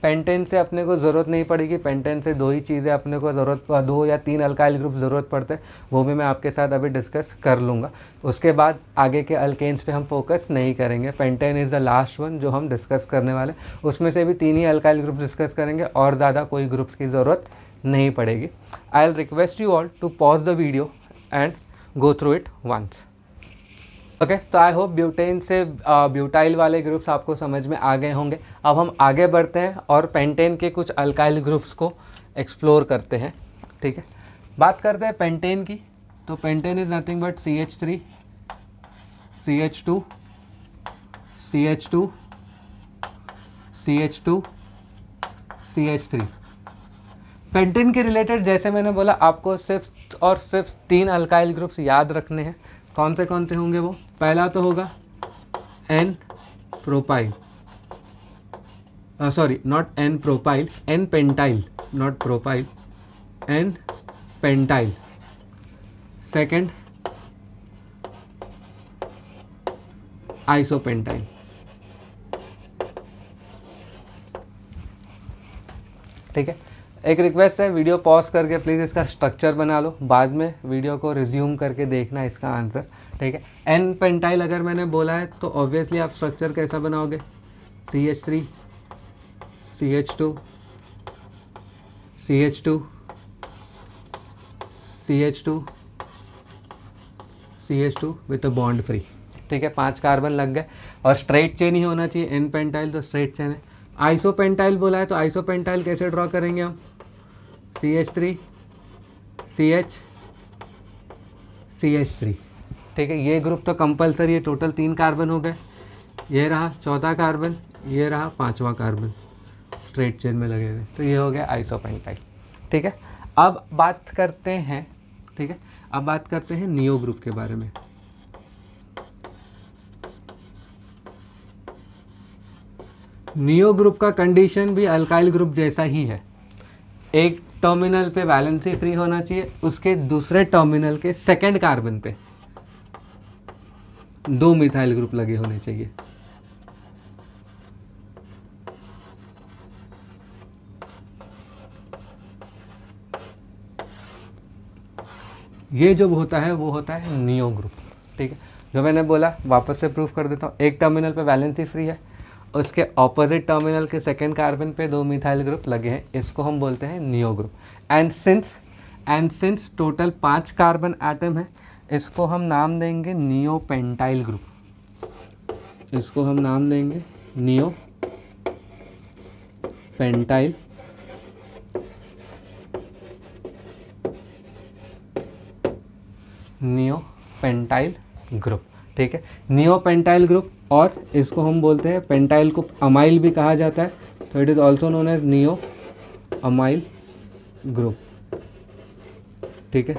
Pentane से अपने को ज़रूरत नहीं पड़ेगी, पेंटेन से 2 ही चीज़ें अपने को ज़रूरत, 2 या 3 अल्काइल ग्रुप ज़रूरत पड़ते हैं, वो भी मैं आपके साथ अभी डिस्कस कर लूँगा। उसके बाद आगे के अल्केन्स पे हम फोकस नहीं करेंगे। Pentane is the last one जो हम डिस्कस करने वाले, उसमें से भी 3 ही अल्काइल ग्रुप डिस्कस करेंगे और ज़्यादा कोई ग्रुप्स की ज़रूरत नहीं पड़ेगी। I will request you all to pause the video and go through it once. Okay, तो आई होप ब्यूटेन से ब्यूटाइल वाले ग्रुप्स आपको समझ में आ गए होंगे। अब हम आगे बढ़ते हैं और पेंटेन के कुछ अल्काइल ग्रुप्स को एक्सप्लोर करते हैं, ठीक है। बात करते हैं पेंटेन की, तो pentane is nothing but CH3 CH2 CH2 CH2 CH3। Pentane के रिलेटेड जैसे मैंने बोला, आपको सिर्फ और सिर्फ 3 अल्काइल ग्रुप्स याद रखने हैं। कौन से होंगे वो, पहला तो होगा N propyl, sorry not N propyl, N pentyl, not propyl, N pentyl. Second isopentyl, ठीक है। एक रिक्वेस्ट है, वीडियो पॉज करके प्लीज़ इसका स्ट्रक्चर बना लो, बाद में वीडियो को रिज्यूम करके देखना इसका आंसर, ठीक है। एन पेंटाइल अगर मैंने बोला है तो ऑब्वियसली आप स्ट्रक्चर कैसा बनाओगे, CH3 CH2 CH2 CH2 CH2 with a bond free, ठीक है। 5 कार्बन लग गए और स्ट्रेट चेन ही होना चाहिए। एन पेंटाइल तो स्ट्रेट चेन है। आइसोपेंटाइल बोला है तो आइसोपेंटाइल कैसे ड्रॉ करेंगे हम, CH3 CH CH3, ठीक है। ये ग्रुप तो कंपलसरी है, टोटल 3 कार्बन हो गए, ये रहा चौथा कार्बन, ये रहा 5वां कार्बन स्ट्रेट चेन में लगे हुए, तो ये हो गया आइसोपेंटाइल, ठीक है। अब बात करते हैं, ठीक है, अब बात करते हैं नियो ग्रुप के बारे में। नियो ग्रुप का कंडीशन भी अल्काइल ग्रुप जैसा ही है, एक टर्मिनल पे वैलेंसी फ्री होना चाहिए, उसके दूसरे टर्मिनल के सेकंड कार्बन पे 2 मिथाइल ग्रुप लगे होने चाहिए। ये जो होता है वो होता है नियो ग्रुप, ठीक है। जो मैंने बोला वापस से प्रूफ कर देता हूँ, एक टर्मिनल पे वैलेंसी फ्री है, उसके ऑपोजिट टर्मिनल के सेकंड कार्बन पे 2 मिथाइल ग्रुप लगे हैं, इसको हम बोलते हैं neo group. And since total 5 carbon atom है, इसको हम नाम देंगे नियो पेंटाइल ग्रुप। इसको हम नाम देंगे नियो पेंटाइल ग्रुप, ठीक है। नियो पेंटाइल ग्रुप, और इसको हम बोलते हैं, पेंटाइल को अमाइल भी कहा जाता है, तो it is also known as neo amyl group, ठीक है।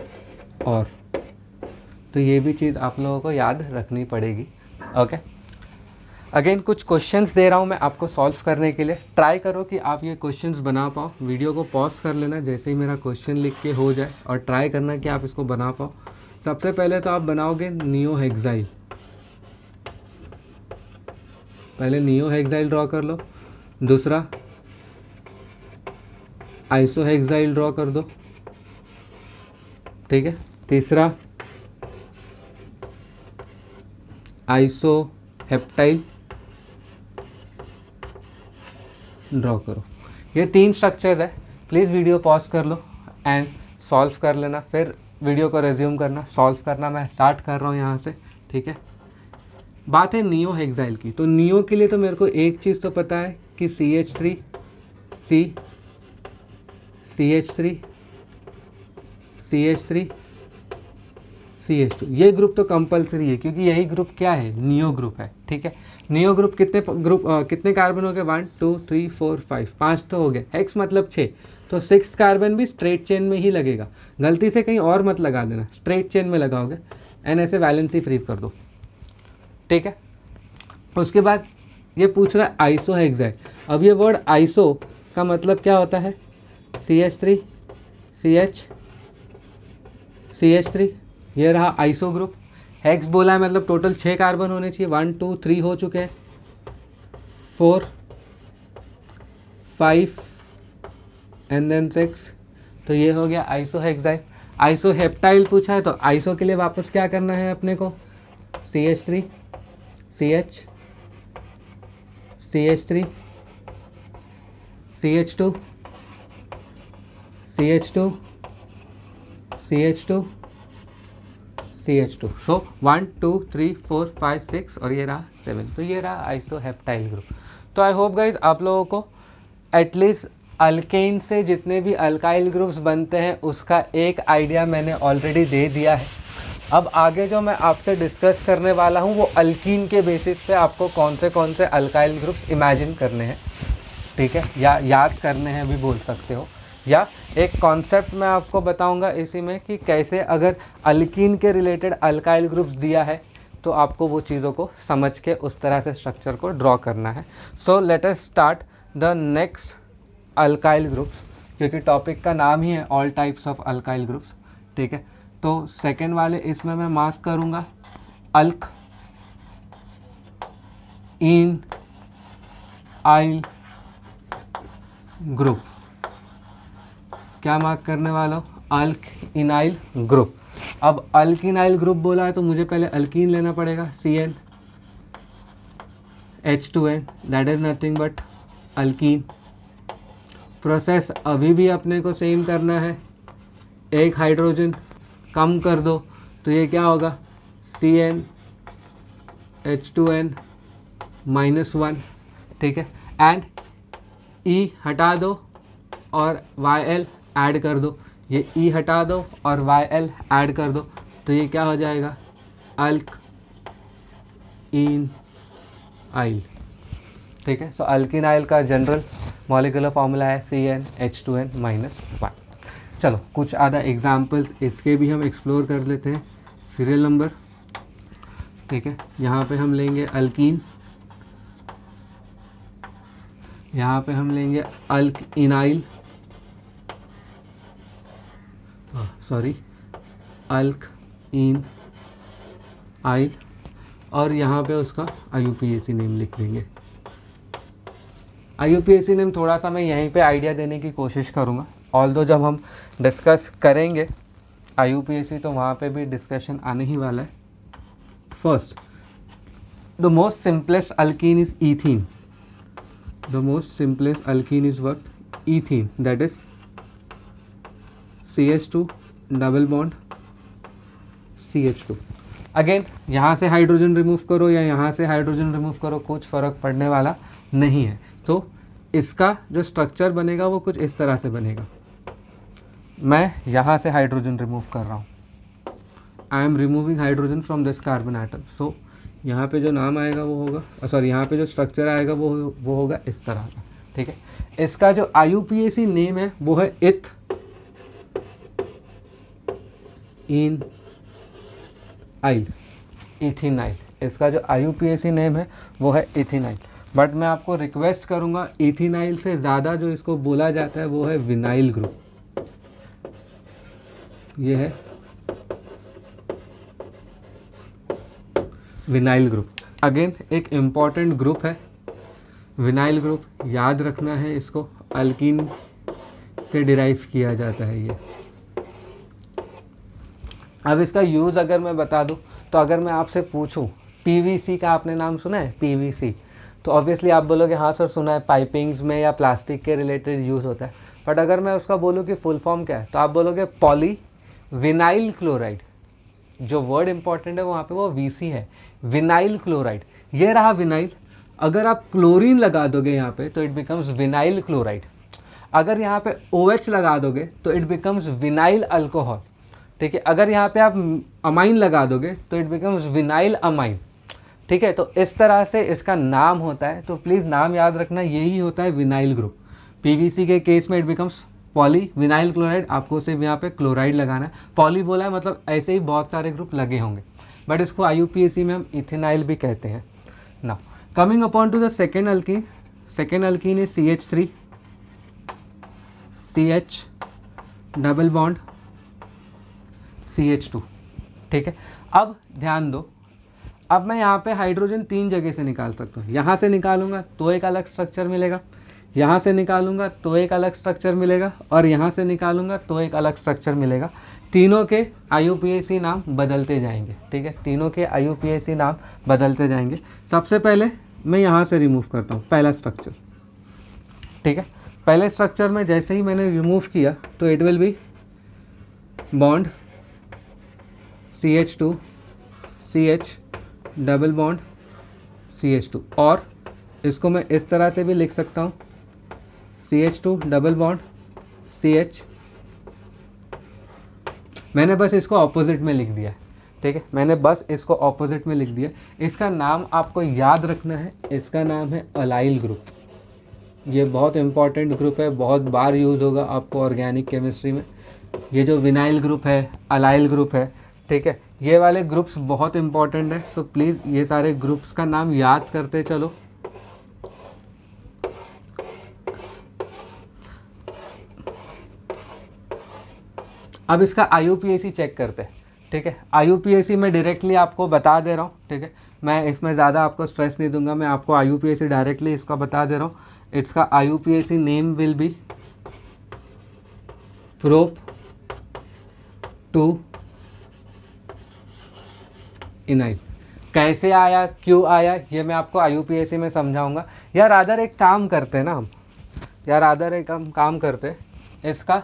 और तो ये भी चीज़ आप लोगों को याद रखनी पड़ेगी, ओके। अगेन कुछ क्वेश्चंस दे रहा हूँ मैं आपको सॉल्व करने के लिए, ट्राई करो कि आप ये क्वेश्चंस बना पाओ। वीडियो को पॉज कर लेना जैसे ही मेरा क्वेश्चन लिख के हो जाए, और ट्राई करना कि आप इसको बना पाओ। सबसे पहले तो आप बनाओगे नियो हेक्साइल, पहले नियो हेक्साइल ड्रॉ कर लो, दूसरा आइसो हेक्साइल ड्रॉ कर दो, ठीक है, तीसरा आइसो हेप्टाइल ड्रॉ करो। ये 3 स्ट्रक्चर्स है, प्लीज़ वीडियो पॉज कर लो एंड सॉल्व कर लेना, फिर वीडियो को रिज्यूम करना। सॉल्व करना मैं स्टार्ट कर रहा हूँ यहाँ से, ठीक है। बात है नियो हेक्साइल की, तो नियो के लिए तो मेरे को एक चीज़ तो पता है कि CH3 C CH3 CH3 CH2। ये ग्रुप तो कंपलसरी है क्योंकि यही ग्रुप क्या है, नियो ग्रुप है। ठीक है, नियो ग्रुप कितने कार्बन हो गए, 1 2 3 4 5, 5 तो हो गए, हेक्स मतलब 6, तो 6th कार्बन भी स्ट्रेट चेन में ही लगेगा। गलती से कहीं और मत लगा देना, स्ट्रेट चेन में लगाओगे एन ऐसे वैलेंसी फ्री कर दो। ठीक है, उसके बाद ये पूछ रहा है आइसोहेक्साइड। अब ये वर्ड आइसो का मतलब क्या होता है, CH3 CH3, ये रहा आइसो ग्रुप। हेक्स बोला है मतलब टोटल 6 कार्बन होने चाहिए, 1 2 3 हो चुके हैं, 4 5 एंड देन 6, तो ये हो गया आइसोहेक्साइड। आइसोहेप्टाइल पूछा है तो आइसो के लिए वापस क्या करना है अपने को, CH3 CH3 CH2 CH2 CH2 CH2। सो 1 2 3 4 5 6 और ये रहा 7, तो ये रहा आइसोहेप्टाइल ग्रुप। तो आई होप गाइज आप लोगों को एटलीस्ट अल्केन से जितने भी अल्काइल ग्रुप्स बनते हैं उसका एक आइडिया मैंने ऑलरेडी दे दिया है। अब आगे जो मैं आपसे डिस्कस करने वाला हूँ वो अल्कीन के बेसिस पे आपको कौन से अल्काइल ग्रुप्स इमेजिन करने हैं, ठीक है, या याद करने हैं भी बोल सकते हो, या एक कॉन्सेप्ट मैं आपको बताऊंगा इसी में कि कैसे अगर अल्कीन के रिलेटेड अल्काइल ग्रुप्स दिया है तो आपको वो चीज़ों को समझ के उस तरह से स्ट्रक्चर को ड्रॉ करना है। सो let us start the next alkyl groups, क्योंकि टॉपिक का नाम ही है all types of alkyl groups. ठीक है, तो सेकेंड वाले इसमें मैं मार्क करूँगा अल्क इन आइल ग्रुप। क्या मार्क करने वाला हूँ, अल्क इनाइल ग्रुप। अब अल्क इनाइल ग्रुप बोला है तो मुझे पहले अल्कीन लेना पड़ेगा, CN H2N, that is nothing but alkyne. Process अभी भी अपने को सेम करना है, एक हाइड्रोजन कम कर दो तो ये क्या होगा, CN H2N -1। ठीक है, एंड E हटा दो और YL ऐड कर दो, ये E हटा दो और YL ऐड कर दो तो ये क्या हो जाएगा, अल्क इन आइल। ठीक है, सो अल्किन आइल का जनरल मॉलिक्यूलर फार्मूला है CnH2n -1। चलो कुछ आधा एग्जाम्पल्स इसके भी हम एक्सप्लोर कर लेते हैं। सीरियल नंबर, ठीक है, यहाँ पे हम लेंगे अल्कीन, यहाँ पे हम लेंगे अल्क इनाइल, अल्क इन आइल, और यहाँ पे उसका IUPAC नेम लिख लेंगे। IUPAC नेम थोड़ा सा मैं यहीं पे आइडिया देने की कोशिश करूँगा, ऑल्दो जब हम डिस्कस करेंगे IUPAC तो वहाँ पे भी डिस्कशन आने ही वाला है। First, the most simplest alkene is ethene. The most simplest alkene is what? Ethene, that is CH2 double bond CH2। Again यहाँ से हाइड्रोजन रिमूव करो या यहाँ से हाइड्रोजन रिमूव करो, कुछ फ़र्क पड़ने वाला नहीं है। तो इसका जो स्ट्रक्चर बनेगा वो कुछ इस तरह से बनेगा। मैं यहाँ से हाइड्रोजन रिमूव कर रहा हूँ, I am removing hydrogen from this carbon atom. So यहाँ पे जो नाम आएगा वो होगा, सॉरी यहाँ पे जो स्ट्रक्चर आएगा वो होगा इस तरह का। ठीक है, इसका जो IUPAC नेम है वो है इथ इन आइल, इथिनाइल। इसका जो IUPAC नेम है वो है इथिनाइल, बट मैं आपको रिक्वेस्ट करूँगा इथिनाइल से ज़्यादा जो इसको बोला जाता है वो है विनाइल ग्रुप। ये है विनाइल ग्रुप। अगेन एक इम्पॉर्टेंट ग्रुप है विनाइल ग्रुप, याद रखना है इसको, अल्कीन से डिराइव किया जाता है ये। अब इसका यूज़ अगर मैं बता दूं तो अगर मैं आपसे पूछूं PVC का आपने नाम सुना है, PVC, तो ऑब्वियसली आप बोलोगे हाँ सर सुना है, पाइपिंग्स में या प्लास्टिक के रिलेटेड यूज़ होता है। बट अगर मैं उसका बोलूँ कि फुल फॉर्म क्या है तो आप बोलोगे पॉली विनाइल क्लोराइड। जो वर्ड इंपॉर्टेंट है वहाँ पे वो VC है, विनाइल क्लोराइड। ये रहा विनाइल, अगर आप क्लोरीन लगा दोगे यहाँ पे तो इट बिकम्स विनाइल क्लोराइड। अगर यहाँ पे OH लगा दोगे तो इट बिकम्स विनाइल अल्कोहल। ठीक है। अगर यहाँ पे आप अमाइन लगा दोगे तो इट बिकम्स विनाइल अमाइन, ठीक है। तो इस तरह से इसका नाम होता है, तो प्लीज़ नाम याद रखना, यही होता है विनाइल ग्रुप। पीवीसी के केस में it becomes poly vinyl chloride, आपको सिर्फ यहाँ पे क्लोराइड लगाना है। पॉली बोला है मतलब ऐसे ही बहुत सारे ग्रुप लगे होंगे, बट इसको IUPAC में हम इथेनाइल भी कहते हैं। Now coming upon two the second alkyne, second alkene is CH3, CH double bond CH2, ठीक है। अब ध्यान दो, अब मैं यहाँ पे हाइड्रोजन 3 जगह से निकाल सकता हूँ। यहाँ से निकालूंगा तो एक अलग स्ट्रक्चर मिलेगा, यहाँ से निकालूंगा तो एक अलग स्ट्रक्चर मिलेगा, और यहाँ से निकालूंगा तो एक अलग स्ट्रक्चर मिलेगा। तीनों के IUPAC नाम बदलते जाएंगे, ठीक है। तीनों के IUPAC नाम बदलते जाएंगे। सबसे पहले मैं यहाँ से रिमूव करता हूँ पहला स्ट्रक्चर, ठीक है। पहले स्ट्रक्चर में जैसे ही मैंने रिमूव किया तो it will B bond CH2 CH double bond CH2, और इसको मैं इस तरह से भी लिख सकता हूँ CH2 डबल बॉन्ड CH। मैंने बस इसको ऑपोजिट में लिख दिया है, ठीक है। मैंने बस इसको ऑपोजिट में लिख दिया। इसका नाम आपको याद रखना है, इसका नाम है अलाइल ग्रुप। ये बहुत इंपॉर्टेंट ग्रुप है, बहुत बार यूज़ होगा आपको ऑर्गेनिक केमिस्ट्री में। ये जो विनाइल ग्रुप है, अलाइल ग्रुप है, ठीक है, ये वाले ग्रुप्स बहुत इंपॉर्टेंट है। तो प्लीज़ ये सारे ग्रुप्स का नाम याद करते चलो। अब इसका IUPAC चेक करते हैं, ठीक है। IUPAC मैं डायरेक्टली आपको बता दे रहा हूँ, ठीक है। मैं इसमें ज़्यादा आपको स्ट्रेस नहीं दूंगा, मैं आपको IUPAC डायरेक्टली इसका बता दे रहा हूँ। इसका IUPAC name will be prop 2 इनाइल। कैसे आया, क्यों आया, ये मैं आपको IUPAC में समझाऊंगा। यार आदर एक काम करते हैं ना हम, यार आदर एक हम काम करते हैं, इसका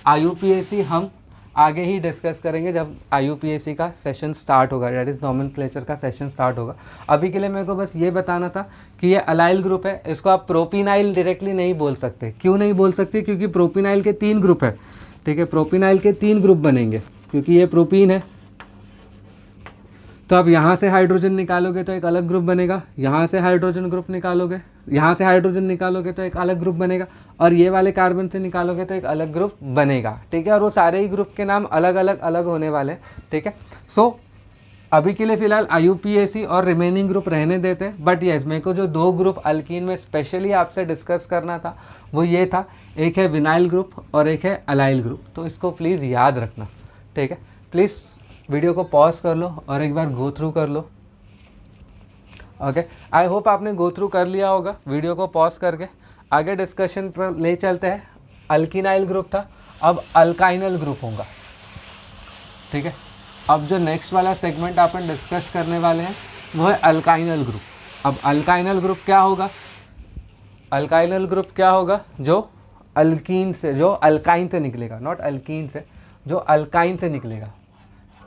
IUPAC हम आगे ही डिस्कस करेंगे जब IUPAC का सेशन स्टार्ट होगा, दैट इज़ नॉमेनक्लेचर का सेशन स्टार्ट होगा। अभी के लिए मेरे को बस ये बताना था कि ये अलाइल ग्रुप है, इसको आप प्रोपिनाइल डायरेक्टली नहीं बोल सकते। क्यों नहीं बोल सकते? क्योंकि प्रोपिनाइल के 3 ग्रुप है, ठीक है। प्रोपिनाइल के 3 ग्रुप बनेंगे क्योंकि ये प्रोपीन है। तो अब यहाँ से हाइड्रोजन निकालोगे तो एक अलग ग्रुप बनेगा, यहाँ से हाइड्रोजन ग्रुप निकालोगे, यहाँ से हाइड्रोजन निकालोगे तो एक अलग ग्रुप बनेगा, और ये वाले कार्बन से निकालोगे तो एक अलग ग्रुप बनेगा, ठीक है। और वो सारे ही ग्रुप के नाम अलग अलग होने वाले हैं, ठीक है। सो अभी के लिए फिलहाल IUPAC और रिमेनिंग ग्रुप रहने देते हैं। बट येस, मेरे को जो 2 ग्रुप अल्कीन में स्पेशली आपसे डिस्कस करना था वो ये था, एक है विनाइल ग्रुप और एक है अलाइल ग्रुप। तो इसको प्लीज़ याद रखना, ठीक है। प्लीज़ वीडियो को पॉज कर लो और एक बार गो थ्रू कर लो, ओके। आई होप आपने गो थ्रू कर लिया होगा। वीडियो को पॉज करके आगे डिस्कशन पर ले चलते हैं। अल्किनाइल ग्रुप था, अब अल्काइनल ग्रुप होगा, ठीक है। अब जो नेक्स्ट वाला सेगमेंट अपन डिस्कस करने वाले हैं वो है अल्काइनल ग्रुप। अब अल्काइनल ग्रुप क्या होगा? अल्काइनल ग्रुप क्या होगा? जो अल्कीन से, जो अल्काइन से निकलेगा, नॉट अल्कीन से, जो अल्काइन से निकलेगा।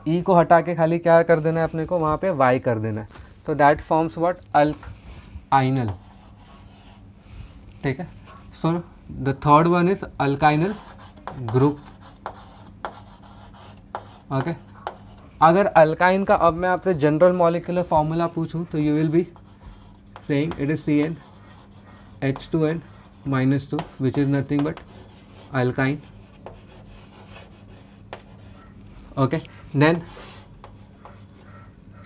ई को हटा के खाली क्या कर देना है अपने को, वहाँ पे वाई कर देना है। तो दैट फॉर्म्स व्हाट? अल्काइनल, ठीक है। So the third one is alkynyl group, okay. अगर अल्काइन का अब मैं आपसे जनरल मॉलिक्यूलर फॉर्मूला पूछूं तो you will be saying it is CnH2n -2 which is nothing but alkyne, okay. Then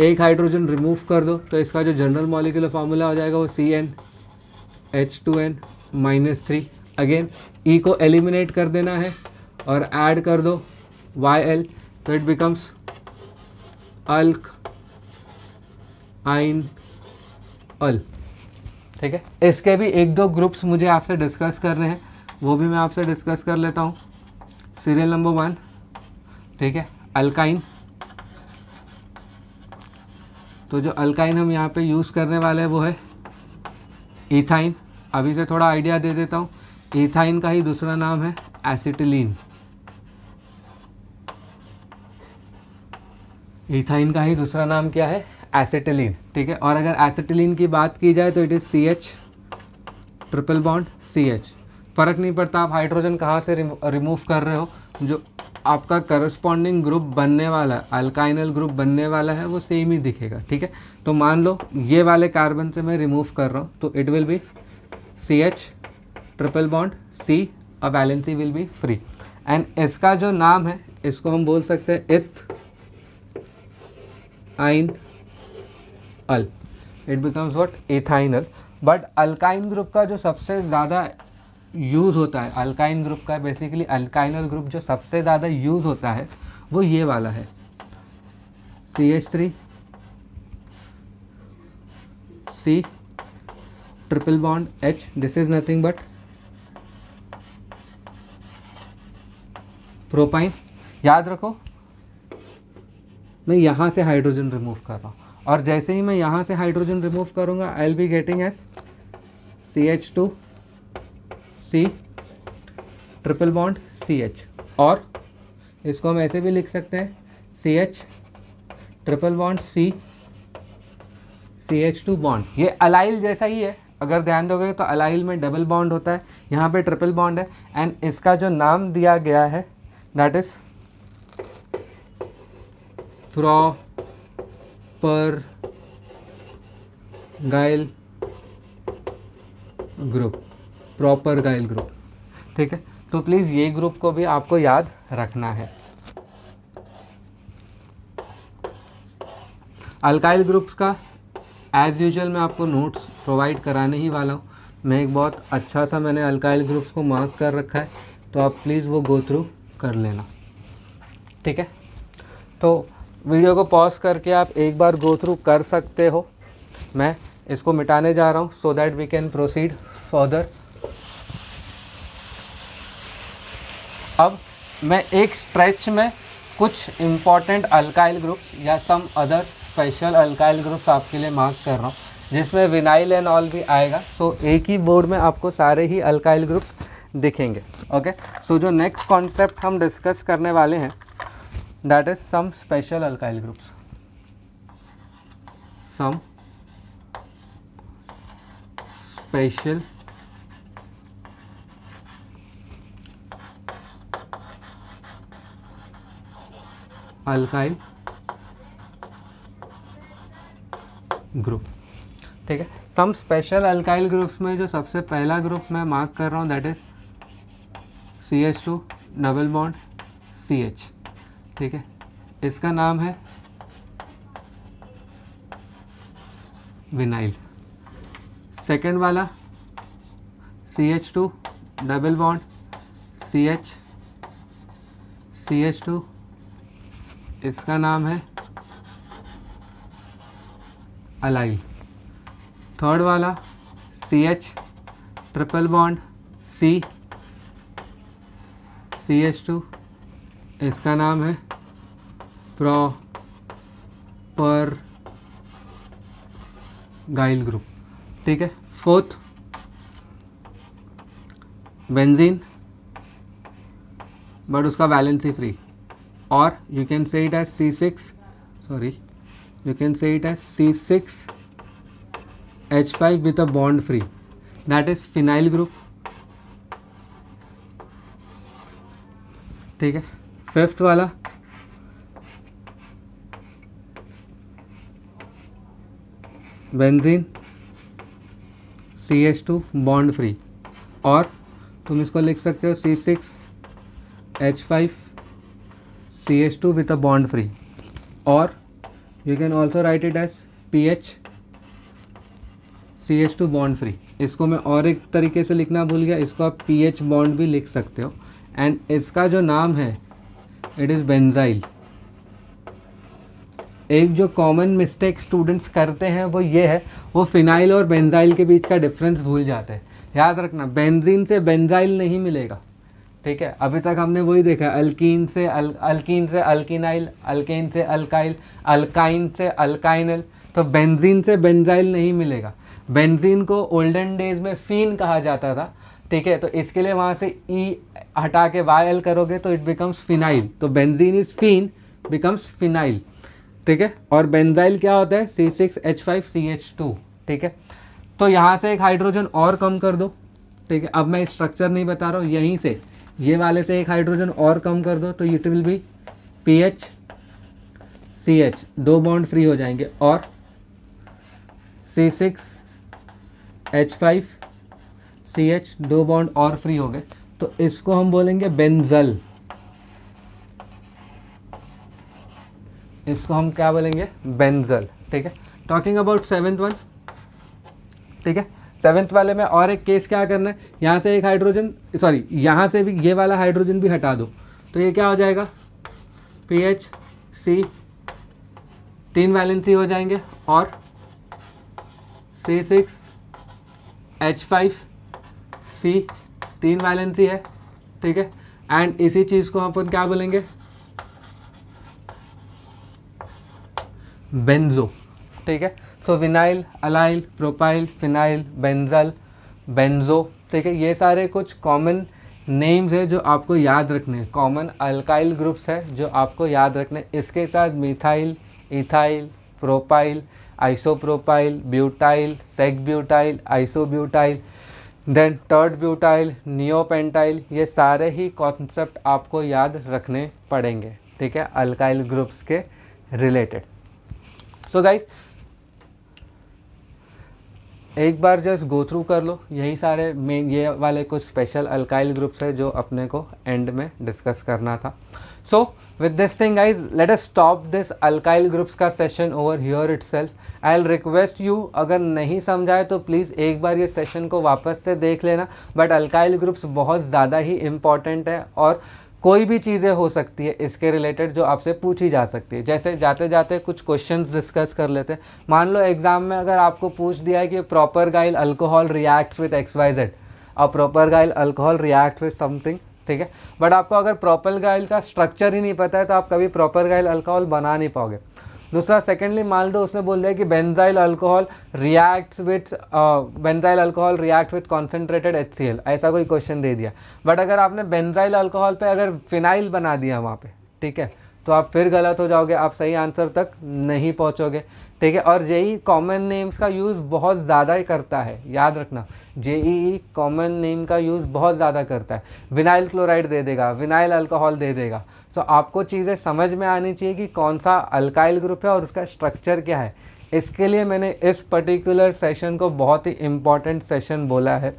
एक हाइड्रोजन रिमूव कर दो तो इसका जो जनरल मॉलिक्यूलर फार्मूला हो जाएगा वो CnH2n -3। अगेन ई को एलिमिनेट कर देना है और ऐड कर दो Yl, तो इट बिकम्स अल्क आइन अल, ठीक है। इसके भी 1-2 ग्रुप्स मुझे आपसे डिस्कस करने हैं, वो भी मैं आपसे डिस्कस कर लेता हूँ। सीरियल नंबर 1, ठीक है, अल्काइन। तो जो अल्काइन हम यहाँ पे यूज़ करने वाले हैं वो है इथाइन। अभी से थोड़ा आइडिया दे देता हूँ, इथाइन का ही दूसरा नाम है एसिटिलीन। इथाइन का ही दूसरा नाम क्या है? एसिटिलीन, ठीक है। और अगर एसिटिलीन की बात की जाए तो it is CH triple bond CH। फ़र्क नहीं पड़ता आप हाइड्रोजन कहाँ से रिमूव कर रहे हो, जो आपका करस्पॉन्डिंग ग्रुप बनने वाला, अल्काइनल ग्रुप बनने वाला है, वो सेम ही दिखेगा। ठीक है, तो मान लो ये वाले कार्बन से मैं रिमूव कर रहा हूँ, तो it will be CH triple bond C, और valency will be free. And इसका जो नाम है, इसको हम बोल सकते हैं ethynyl, it becomes what, ethynyl. But alkyne group का जो सबसे ज़्यादा यूज़ होता है, अल्काइन ग्रुप का बेसिकली अल्काइनल ग्रुप जो सबसे ज़्यादा यूज़ होता है वो ये वाला है, CH3 C triple bond H, this is nothing but propyne. याद रखो मैं यहाँ से हाइड्रोजन रिमूव कर रहा हूँ, और जैसे ही मैं यहाँ से हाइड्रोजन रिमूव करूँगा I will be getting S CH2 C triple bond CH, और इसको हम ऐसे भी लिख सकते हैं CH triple bond C CH2 bond. ये अलाइल जैसा ही है, अगर ध्यान दोगे तो अलाइल में डबल बॉन्ड होता है, यहाँ पे ट्रिपल बॉन्ड है। एंड इसका जो नाम दिया गया है दैट इज प्रोपरगाइल ग्रुप, प्रोपरगाइल ग्रुप। ठीक है, तो प्लीज़ ये ग्रुप को भी आपको याद रखना है। अल्काइल ग्रुप्स का एज यूजुअल मैं आपको नोट्स प्रोवाइड कराने ही वाला हूँ। मैं एक बहुत अच्छा सा मैंने अल्काइल ग्रुप्स को मार्क कर रखा है, तो आप प्लीज़ वो गो थ्रू कर लेना। ठीक है, तो वीडियो को पॉज करके आप एक बार गो थ्रू कर सकते हो। मैं इसको मिटाने जा रहा हूँ so that we can proceed further. अब मैं एक स्ट्रेच में कुछ इम्पॉर्टेंट अल्काइल ग्रुप्स या some other special alkyl groups आपके लिए मार्क कर रहा हूँ, जिसमें विनाइल एंड ऑल भी आएगा। सो एक ही बोर्ड में आपको सारे ही अल्काइल ग्रुप्स दिखेंगे। ओके, सो जो नेक्स्ट कॉन्सेप्ट हम डिस्कस करने वाले हैं that is some special alkyl groups, some special alkyl group. ठीक है, सम स्पेशल अल्काइल ग्रुप्स में जो सबसे पहला ग्रुप मैं मार्क कर रहा हूँ that is CH2 double bond CH। ठीक है, इसका नाम है विनाइल। सेकेंड वाला CH2 double bond CH, CH2, इसका नाम है अलाइल। थर्ड वाला CH triple bond C, CH2, इसका नाम है प्रोपरगाइल ग्रुप। ठीक है, फोर्थ बेंजीन, बट उसका वैलेंसी फ्री, और you can say it as C6H5 with a bond free, that is phenyl group। ठीक है, फिफ्थ वाला बेंजीन CH2 बॉन्ड फ्री, और तुम इसको लिख सकते हो C6H5 CH2 with a bond free, or you can also write it as PH CH2 bond free। इसको मैं और एक तरीके से लिखना भूल गया, इसको आप PH बॉन्ड भी लिख सकते हो। एंड इसका जो नाम है इट इज़ बेंजाइल। एक जो कॉमन मिस्टेक स्टूडेंट्स करते हैं वो ये है, वो फिनाइल और बेंजाइल के बीच का डिफरेंस भूल जाते हैं। याद रखना, बेंजीन से बेंजाइल नहीं मिलेगा। ठीक है, अभी तक हमने वही देखा, अल्कीन से अल्कीनाइल, अल्केन से अल्काइल, अल्काइन से अल्काइनल, तो बेंजीन से बेंजाइल नहीं मिलेगा। बेंजीन को ओल्डन डेज में फीन कहा जाता था। ठीक है, तो इसके लिए वहाँ से ई हटा के YL करोगे तो इट बिकम्स फिनाइल, तो benzene is Fin becomes phenyl. ठीक है, और बेंजाइल क्या होता है C6H5CH2। ठीक है, तो यहाँ से एक हाइड्रोजन और कम कर दो। ठीक है, अब मैं स्ट्रक्चर नहीं बता रहा हूँ, यहीं से ये वाले से एक हाइड्रोजन और कम कर दो तो it will B PH CH, 2 bond free हो जाएंगे, और C6H5 CH, 2 बॉन्ड और फ्री हो गए, तो इसको हम बोलेंगे बेंजल। इसको हम क्या बोलेंगे? बेंजल। ठीक है, टॉकिंग अबाउट 7th वन। ठीक है, 7th वाले में और एक केस क्या करना है, यहाँ से एक हाइड्रोजन, सॉरी यहाँ से भी ये वाला हाइड्रोजन भी हटा दो, तो ये क्या हो जाएगा? PH C, 3 वैलेंसी हो जाएंगे, और C6H5 C, 3 वैलेंसी है। ठीक है, एंड इसी चीज़ को अपन क्या बोलेंगे? बेंजो। ठीक है, so vinyl, allyl, propyl, phenyl, benzyl, benzo. ठीक है, ये सारे कुछ कॉमन नेम्स है जो आपको याद रखने हैं, कॉमन अल्काइल ग्रुप्स है जो आपको याद रखने हैं। इसके साथ methyl, ethyl, propyl, isopropyl, butyl, sec butyl, isobutyl, then tert butyl, neopentyl, ये सारे ही कॉन्सेप्ट आपको याद रखने पड़ेंगे। ठीक है, अल्काइल ग्रुप्स के रिलेटेड। सो गाइस, एक बार जस्ट गो थ्रू कर लो, यही सारे मेन ये वाले कुछ स्पेशल अल्काइल ग्रुप्स है जो अपने को एंड में डिस्कस करना था। So with this thing guys, let us stop this alkyl groups का session over here itself. I will request you, अगर नहीं समझाए तो प्लीज़ एक बार ये सेशन को वापस से देख लेना। बट अल्काइल ग्रुप्स बहुत ज़्यादा ही इम्पॉर्टेंट है, और कोई भी चीज़ें हो सकती है इसके रिलेटेड जो आपसे पूछी जा सकती है। जैसे जाते जाते कुछ क्वेश्चंस डिस्कस कर लेते हैं। मान लो एग्जाम में अगर आपको पूछ दिया है कि प्रोपरगाइल अल्कोहल रिएक्ट्स विद XYZ, और प्रोपरगाइल अल्कोहल रिएक्ट विद समथिंग। ठीक है, बट आपको अगर प्रोपरगाइल का स्ट्रक्चर ही नहीं पता है तो आप कभी प्रोपरगाइल अल्कोहल बना नहीं पाओगे। दूसरा, सेकेंडली मान लो उसने बोल दिया कि benzyl alcohol react with concentrated HCl, ऐसा कोई क्वेश्चन दे दिया। बट अगर आपने बेंजाइल अल्कोहल पे अगर फिनाइल बना दिया वहाँ पे, ठीक है, तो आप फिर गलत हो जाओगे, आप सही आंसर तक नहीं पहुँचोगे। ठीक है, और जेईई कॉमन नेम्स का यूज़ बहुत ज़्यादा ही करता है, याद रखना, जेईई कॉमन नेम का यूज़ बहुत ज़्यादा करता है। विनाइल क्लोराइड दे देगा, विनाइल अल्कोहल दे देगा। तो आपको चीज़ें समझ में आनी चाहिए कि कौन सा अल्काइल ग्रुप है और उसका स्ट्रक्चर क्या है। इसके लिए मैंने इस पर्टिकुलर सेशन को बहुत ही इम्पॉर्टेंट सेशन बोला है,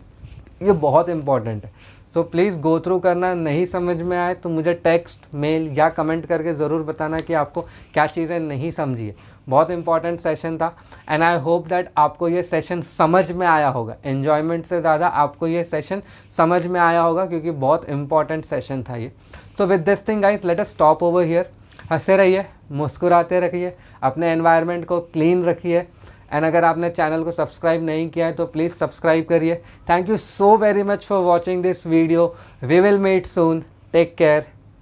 ये बहुत इम्पॉर्टेंट है। तो प्लीज़ गो थ्रू करना, नहीं समझ में आए तो मुझे टेक्स्ट, मेल या कमेंट करके ज़रूर बताना कि आपको क्या चीज़ें नहीं समझी है। बहुत इंपॉर्टेंट सेशन था, एंड आई होप दैट आपको ये सेशन समझ में आया होगा। एन्जॉयमेंट से ज़्यादा आपको ये सेशन समझ में आया होगा, क्योंकि बहुत इंपॉर्टेंट सेशन था ये। सो with this thing guys, late us stop over here. हंसते रहिए, मुस्कुराते रहिए, अपने एनवायरनमेंट को क्लीन रखिए, एंड अगर आपने चैनल को सब्सक्राइब नहीं किया है तो प्लीज़ सब्सक्राइब करिए। Thank you so very much for watching this video. We will meet soon. Take care.